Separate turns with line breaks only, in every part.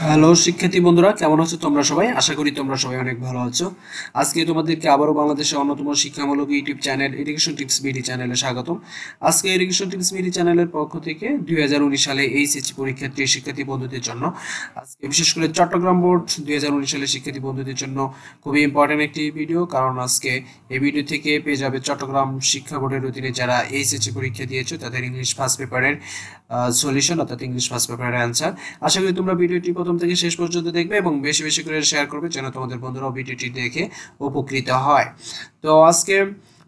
Hello শিক্ষার্থী বন্ধুরা, কেমন আছো তোমরা সবাই? আশা করি তোমরা সবাই অনেক ভালো আছো। আজকে তোমাদেরকে আবারও বাংলাদেশের অন্যতম শিক্ষামূলক YouTube channel education tips BD চ্যানেলে স্বাগতম। আজকে এডুকেশন টিপস বিডি চ্যানেলের পক্ষ থেকে 2019 সালে এইচএসসি পরীক্ষার্থী শিক্ষার্থী বন্ধুদের জন্য আজকে বিশেষ করে চট্টগ্রাম বোর্ড 2019 সালে শিক্ষার্থী বন্ধুদের জন্য খুবই ইম্পর্টেন্ট একটি ভিডিও, কারণ আজকে এই ভিডিও থেকে পেয়ে যাবে চট্টগ্রাম শিক্ষা বোর্ডের অধীনে যারা এইচএসসি পরীক্ষা দিয়েছো তাদের ইংলিশ ফার্স্ট পেপারের সলিউশন অর্থাৎ ইংলিশ ফার্স্ট পেপারের অ্যান্সার। আশা করি তোমরা ভিডিওটি প্রথম থেকে শেষ পর্যন্ত দেখবে এবং বেশি বেশি করে শেয়ার করবে যেন তোমাদের বন্ধুরাও ভিডিওটি দেখে উপকৃত হয়। তো আজকে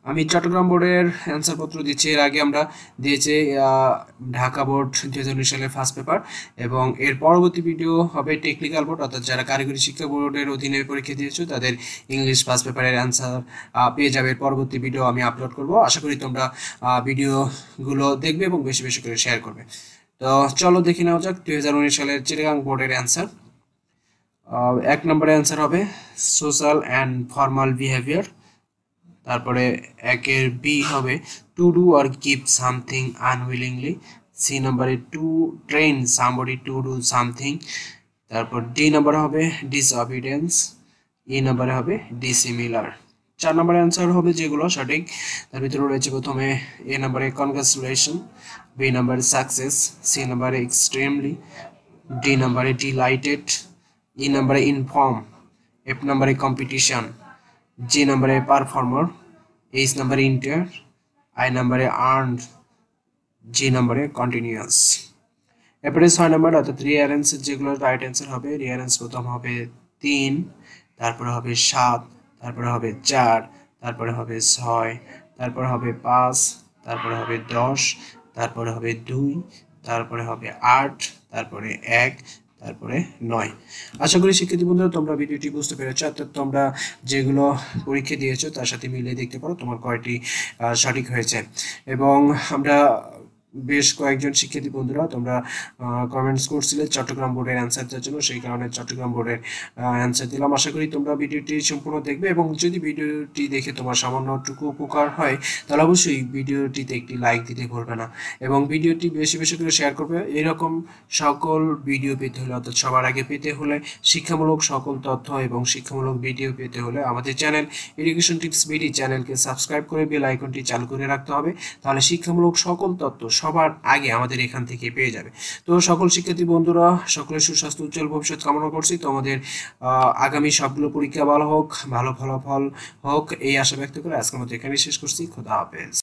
আমি চট্টগ্রাম বোর্ডের অ্যান্সার পত্র দিচ্ছি। এর আগে আমরা দিয়েছি ঢাকা বোর্ড 2019 সালের ফার্স্ট পেপার, এবং এর পরবর্তী ভিডিও হবে টেকনিক্যাল বোর্ড অর্থাৎ যারা কারিগরি শিক্ষা বোর্ডের অধীনে পরীক্ষা দিয়েছো তাদের ইংলিশ ফার্স্ট পেপারের অ্যান্সার পেয়ে যাবে। এর পরবর্তী ভিডিও আমি আপলোড করব। আশা করি তোমরা ভিডিওগুলো দেখবে এবং বেশি বেশি করে শেয়ার করবে। তো চলো দেখে নেওয়া যাক 2019 সালের চিটাগাং বোর্ডের অ্যান্সার। এক নম্বরের অ্যান্সার হবে সোশ্যাল অ্যান্ড ফর্মাল বিহেভিয়ার। তারপরে একের বি হবে to do or give something unwillingly. C নম্বরে to train somebody to do something. তারপর ডি নম্বরে হবে ডিসঅবিডিয়েন্স। ই নম্বরে হবে ডিসিমিলার। 4 নম্বরের অ্যান্সার হবে যেগুলো সঠিক তার ভিতরে রয়েছে প্রথমে এ নম্বরে কনগ্রাচুলেশন, বি নম্বরে সাকসেস, সি নম্বরে এক্সট্রিমলি, ডি নম্বরে ডিলাইটেড, ই নম্বরে ইনফর্ম, এফ নম্বরে কম্পিটিশন, জি নম্বরে পারফর্মার, এইচ নম্বরে ইন্টার, আই নম্বরে আর্নড, জি নম্বরে কন্টিনিউয়াস। এরপরে 6 নম্বর অর্থাৎ রিয়ারেন্স যেগুলো রাইট অ্যান্সার হবে, রিয়ারেন্স প্রথম হবে 3, তারপরে হবে 7, তারপরে হবে 4, তারপরে হবে 6, তারপরে হবে 5, তারপরে হবে 10, তারপরে হবে 2, তারপরে হবে 8, তারপরে 1, তারপরে 9। আশা করি শিক্ষার্থী বন্ধুরা তোমরা ভিডিওটি বুঝতে পেরেছো। অর্থাৎ তোমরা যেগুলো পরীক্ষা দিয়েছো তার সাথে মিলিয়ে দেখতে পারো তোমার কয়টি সঠিক হয়েছে। এবং আমরা বেশ কয়েকজন শিক্ষার্থী বন্ধুরা তোমরা কমেন্টস করছিলে চট্টগ্রাম বোর্ডের অ্যান্সার দেওয়ার জন্য, সেই কারণে চট্টগ্রাম বোর্ডের অ্যান্সার দিলাম। আশা করি তোমরা ভিডিওটি সম্পূর্ণ দেখবে এবং যদি ভিডিওটি দেখে তোমার সামান্যটুকু উপকার হয় তাহলে অবশ্যই ভিডিওটিতে একটি লাইক দিতে ভুলবে না এবং ভিডিওটি বেশি বেশি করে শেয়ার করবে। এরকম সকল ভিডিও পেতে হলে অর্থাৎ সবার আগে পেতে হলে শিক্ষামূলক সকল তথ্য এবং শিক্ষামূলক ভিডিও পেতে হলে আমাদের চ্যানেল এডুকেশন টিপস বিডি চ্যানেলকে সাবস্ক্রাইব করে বেল আইকনটি চালু করে রাখতে হবে। তাহলে শিক্ষামূলক সকল তথ্য সবার আগে আমাদের এখান থেকে পেয়ে যাবে। তো সকল শিক্ষার্থী বন্ধুরা সকলের সুস্বাস্থ্য উজ্জ্বল ভবিষ্যৎ কামনা করছি। তোমাদের আগামী সবগুলো পরীক্ষা ভালো হোক, ভালো ফলাফল হোক এই আশা ব্যক্ত করে আজকের মতো এখানেই শেষ করছি। খোদা হাফেজ।